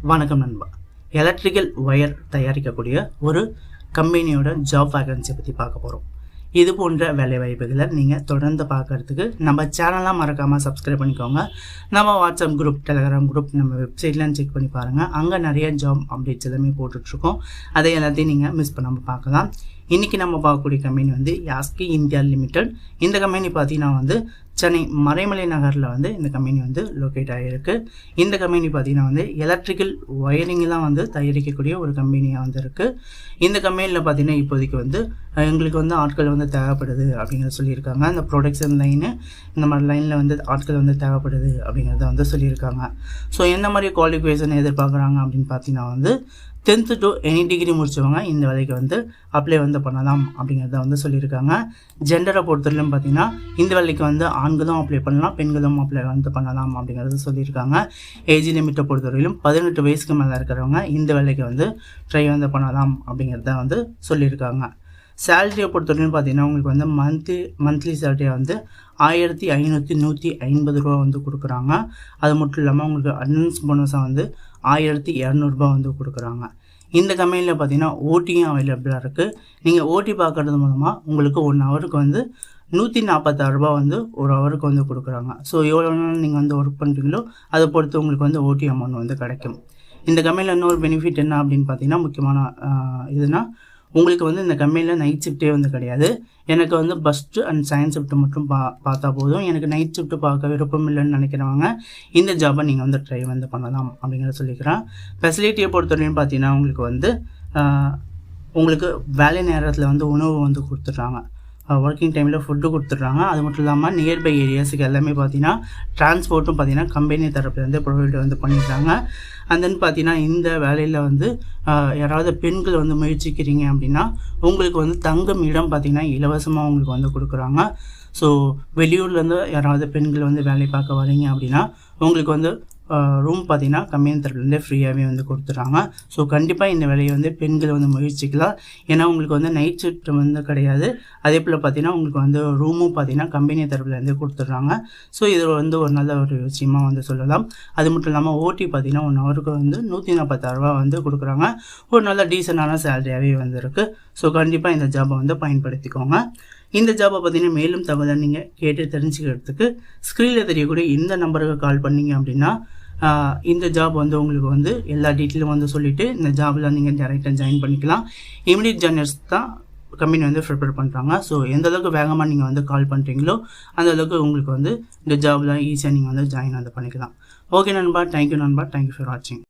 வணக்கம் நண்பா. Electrical wire தயாரிக்கக்கூடிய ஒரு கம்பெனியோட ஜாப் வேகன்சி பற்றி பார்க்க போகிறோம். இது போன்ற வேலைவாய்ப்புகளை நீங்கள் தொடர்ந்து பார்க்கறதுக்கு நம்ம சேனலாம் மறக்காமல் சப்ஸ்கிரைப் பண்ணிக்கோங்க. நம்ம வாட்ஸ்அப் குரூப், டெலகிராம் குரூப், நம்ம வெப்சைட்லாம் செக் பண்ணி பாருங்கள். அங்கே நிறைய ஜாப் அப்டேட்ஸ் எல்லாமே போட்டுட்ருக்கோம். அதை எல்லாத்தையும் நீங்கள் மிஸ் பண்ணாமல் பார்க்கலாம். இன்றைக்கி நம்ம பார்க்கக்கூடிய கம்பெனி யாஸ்கி இந்தியா லிமிடெட். இந்த கம்பெனி பார்த்தீங்கன்னா சென்னை மறைமலை நகரில் இந்த கம்பெனி லொக்கேட் ஆகிருக்கு. இந்த கம்பெனி பார்த்தீங்கன்னா எலக்ட்ரிக்கல் ஒயரிங்லாம் தயாரிக்கக்கூடிய ஒரு கம்பெனியாக இருக்குது. இந்த கம்பெனியில் பார்த்தீங்கன்னா இப்போதைக்கு எங்களுக்கு ஆட்கள் தேவைப்படுது அப்படிங்கிறத சொல்லியிருக்காங்க. அந்த ப்ரொடக்ஷன் லைனு இந்த மாதிரி லைனில் ஆட்கள் தேவைப்படுது அப்படிங்கிறத சொல்லியிருக்காங்க. ஸோ எந்த மாதிரி குவாலிஃபிகேஷன் எதிர்பார்க்குறாங்க அப்படின்னு பார்த்தீங்கன்னா 10th to any டிகிரி முடிச்சவங்க இந்த வேலைக்கு அப்ளை பண்ணலாம் அப்படிங்கிறத சொல்லியிருக்காங்க. ஜெண்டரை பொறுத்தவரையிலும் பார்த்தீங்கன்னா இந்த வேலைக்கு ஆண்களும் அப்ளை பண்ணலாம், பெண்களும் அப்ளை பண்ணலாம் அப்படிங்கிறத சொல்லியிருக்காங்க. ஏஜ் லிமிட்டை பொறுத்தவரையிலும் 18 வயசுக்கு மேலே இருக்கிறவங்க இந்த வேலைக்கு ட்ரை பண்ணலாம் அப்படிங்கிறத சொல்லியிருக்காங்க. சேலரியை பொறுத்தவரைக்கும் பார்த்தீங்கன்னா உங்களுக்கு மந்த்லி சேலரியை 1550 ரூபா கொடுக்குறாங்க. அது மட்டும் இல்லாமல் உங்களுக்கு அட்வான்ஸ் போனஸாக 1200 ரூபா கொடுக்குறாங்க. இந்த கம்பெனியில் பார்த்தீங்கன்னா ஓட்டியும் அவைலபிளாக இருக்குது. நீங்கள் ஓட்டி பார்க்குறது மூலமாக உங்களுக்கு 1 ஹவருக்கு 146 ரூபா ஒரு ஹவருக்கு கொடுக்குறாங்க. ஸோ எவ்வளோ நாள் நீங்கள் ஒர்க் பண்ணுறீங்களோ அதை பொறுத்து உங்களுக்கு ஓட்டி அமௌண்ட் கிடைக்கும். இந்த கம்பெனியில் இன்னொரு பெனிஃபிட் என்ன அப்படின்னு பார்த்தீங்கன்னா முக்கியமான இதுனா உங்களுக்கு இந்த கம்பெனியில் நைட் ஷிஃப்ட்டே கிடையாது. எனக்கு ஃபஸ்ட்டு அண்ட் செகண்ட் ஷிஃப்ட் மட்டும் பார்த்தா போதும். எனக்கு நைட் ஷிஃப்ட்டு பார்க்க விருப்பம் இல்லைன்னு நினைக்கிறவங்க இந்த ஜாபை நீங்கள் ட்ரை பண்ணலாம் அப்படிங்கிறத சொல்லிக்கிறேன். ஃபெசிலிட்டியை பொறுத்தவரையும் பார்த்தீங்கன்னா உங்களுக்கு வேலை நேரத்தில் உணவு கொடுத்துட்றாங்க. ஒர்க்கிங் டைமில் ஃபுட்டு கொடுத்துட்றாங்க. அது மட்டும் இல்லாமல் நியர்பை ஏரியாஸுக்கு எல்லாமே பார்த்தீங்கன்னா டிரான்ஸ்போர்ட்டும் பார்த்தீங்கன்னா கம்பெனி தரப்புலேருந்து ப்ரொவைட் பண்ணிடுறாங்க. அண்ட் தென் பார்த்தீங்கன்னா இந்த வேலையில் யாராவது பெண்கள் முயற்சிக்கிறீங்க அப்படின்னா உங்களுக்கு தங்கும் இடம் பார்த்தீங்கன்னா இலவசமாக உங்களுக்கு கொடுக்குறாங்க. ஸோ வெளியூர்லேருந்து யாராவது பெண்கள் வேலை பார்க்க வரீங்க அப்படின்னா உங்களுக்கு ரூம் பார்த்தீங்கன்னா கம்பெனி தரப்புலேருந்தே ஃப்ரீயாகவே கொடுத்துட்றாங்க. ஸோ கண்டிப்பாக இந்த வேலையை பெண்கள் முயற்சிக்கலாம். ஏன்னா உங்களுக்கு நைட் ஷிஃப்ட் கிடையாது. அதே போல் பார்த்தீங்கன்னா உங்களுக்கு ரூமும் பார்த்தீங்கன்னா கம்பெனி தரப்புலேருந்தே கொடுத்துட்றாங்க. ஸோ இது ஒரு நல்ல ஒரு விஷயமாக சொல்லலாம். அது மட்டும் இல்லாமல் ஓட்டி பார்த்தீங்கன்னா 1 ஹவருக்கு 146 ரூபா கொடுக்குறாங்க. ஒரு நல்ல டீசெண்டான சேலரியாகவே இருக்குது. ஸோ கண்டிப்பாக இந்த ஜாபை பயன்படுத்திக்கோங்க. இந்த ஜாபை பார்த்தீங்கன்னா மேலும் தகவலை நீங்கள் கேட்டு தெரிஞ்சுக்கிறதுக்கு ஸ்க்ரீனில் தெரியக்கூடிய இந்த நம்பருக்கு கால் பண்ணிங்க அப்படின்னா இந்த ஜாப் உங்களுக்கு எல்லா டீட்டெயிலும் சொல்லிவிட்டு இந்த ஜாபில் நீங்கள் டேரெக்டாக ஜாயின் பண்ணிக்கலாம். இமிடியட் ஜாயினர்ஸ் தான் கம்பெனி ப்ரிப்பேர் பண்ணுறாங்க. ஸோ எந்த அளவுக்கு வேகமாக நீங்கள் கால் பண்ணுறீங்களோ அந்த அளவுக்கு உங்களுக்கு இந்த ஜாபில் ஈஸியாக நீங்கள் ஜாயின் பண்ணிக்கலாம். ஓகே நண்பா, தேங்க்யூ நண்பா, தேங்க்யூ ஃபார் வாட்சிங்.